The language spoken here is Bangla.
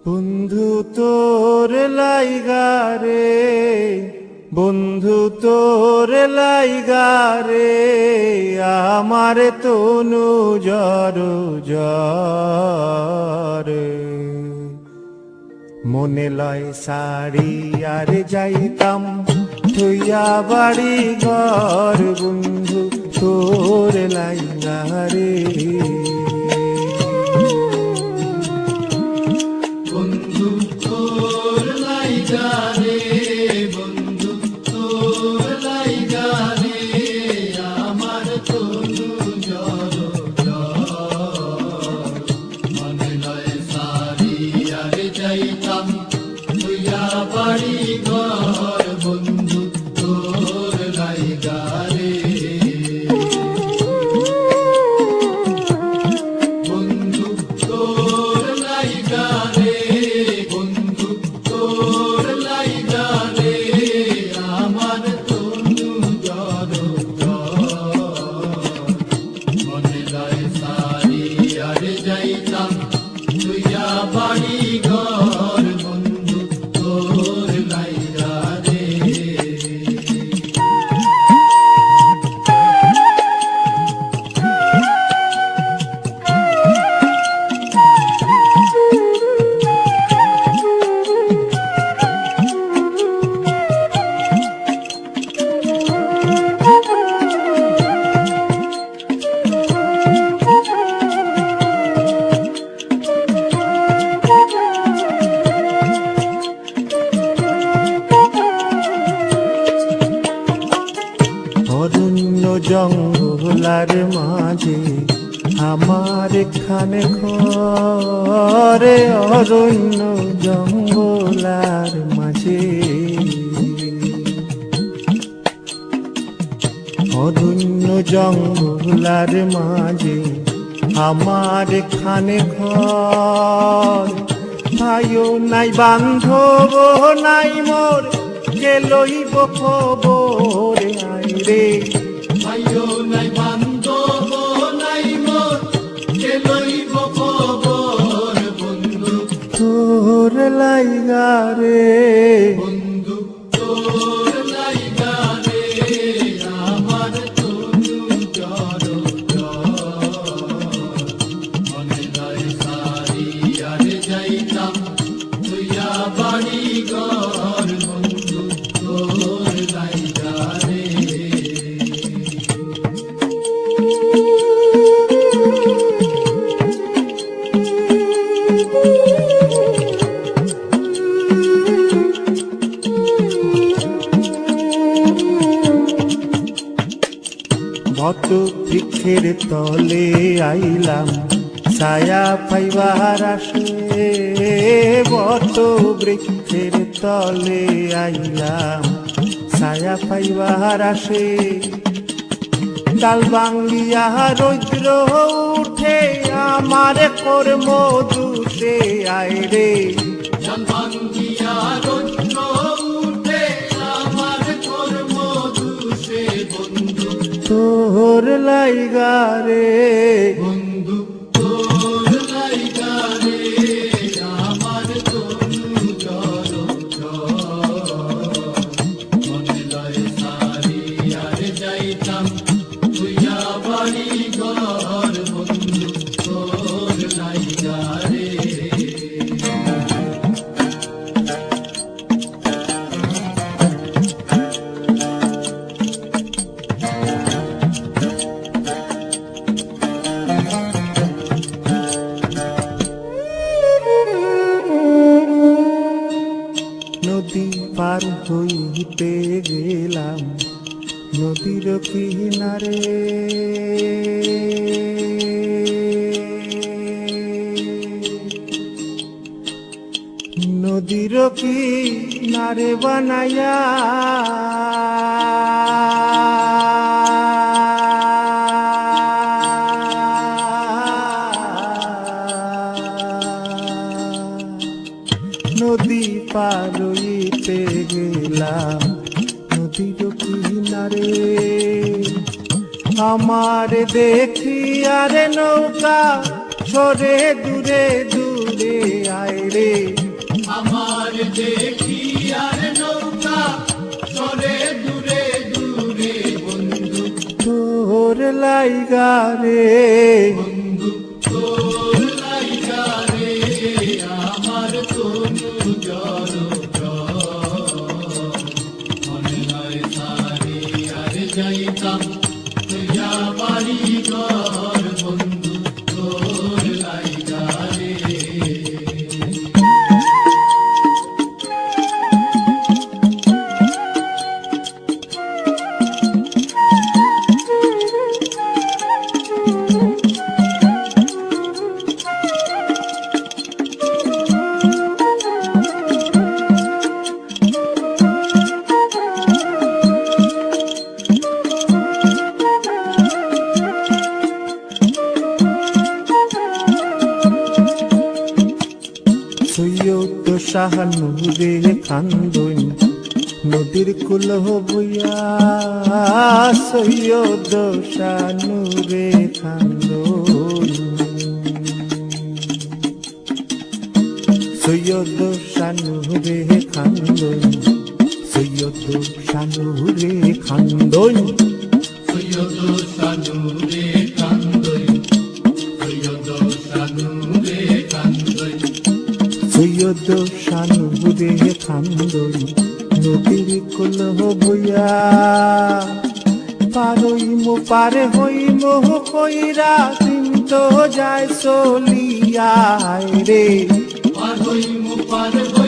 বন্ধু তোর লাইগা রে, বন্ধু তোর লাইগা রে, আমার তনু জর জরে। মনে লয় সারি আর যাইতাম থইয়া বাড়ি ঘর, বন্ধু তোর লাইগা রে। বন্ধু তোর লাইগা রে, বন্ধু তোর লাইগা রে, আমার তনু জর জর। মনে লয় সারি আর যাইতাম তুইয়া বাড়ি ঘর, বন্ধু তোর লাইগা রে। বন্ধু তোর লাইগা রে, বন্ধু তোর লাইগা রে, আমার তনু জর জর। মনে লয় সারি আর যাইতাম তুইয়া বাড়ি ঘর, বন্ধু তোর লাইগা রে। অরণ্য জঙ্গলার মাঝে আমার খানে ঘরে, অরণ্য জঙ্গলার মাঝে, অরণ্য জঙ্গলার মাঝে আমার খানে ঘর। ভাইও নাই বান্ধব নাই মোর, কে লইব খবর আই রে। ভাইও নাই বান্ধব নাই মোর, কে লইব খবর, বন্ধু তোর লাইগা রে, বন্ধু তোর লাইগা রে, আমার তনু জর জর। মনে লয় সারি আর যাইতাম তুইয়া বাড়ি ঘর, বন্ধু তোর লাইগা রে। বট বৃক্ষের তলে আইলাম ছায়া পাইবার আসে, বট বৃক্ষের তলে আইলাম ছায়া পাইবার আসে। ডাল ভাঙ্গিয়া রৌদ্র উঠে আমার কর্ম দুষে আয় রে। জান ভাঙ্গিয়া রৌদ্র উঠে আমার কর্ম দুষে, বন্ধু তোর লাইগা রে, বন্ধু তোর লাইগা রে, আমার তনু জর জর। মনে লয় সারি আর যাইতাম তুইয়া বাড়ি ঘর, বন্ধু তোর লাইগা রে। নদী পার হইতে গেলাম নদীর কিনারে, নদীর কিনারে বানাইয়া নদী পার হইতে গেলাম নদীর কিনারে। আমার দেখি আরে নৌকা সরে দূরে দূরে আয় রে। লাইগা রে বন্ধু তোর লাইগা রে আমার তনু জড় মনে লয় সারি আর যাইতাম তুইয়া বাড়ি ঘর বন্ধু তোর লাইগা রে সৈয়দ শাহানুরে খান্দন নদীর কুল বইয়া সৈয়দ শাহানুরে খান্দন সৈয়দ শাহানুরে খান্দন সৈয়দ শাহানুরে খান্দন সৈয়দ সানুরে কান্দই সৈয়দ সানুরে কান্দই সৈয়দ শাহানুরে খান্দন নদীর কুল বইয়া পারইমো পারে হইমো কইরা কিন্তু যায় চলিয়া রে পার হইমু পার হইমু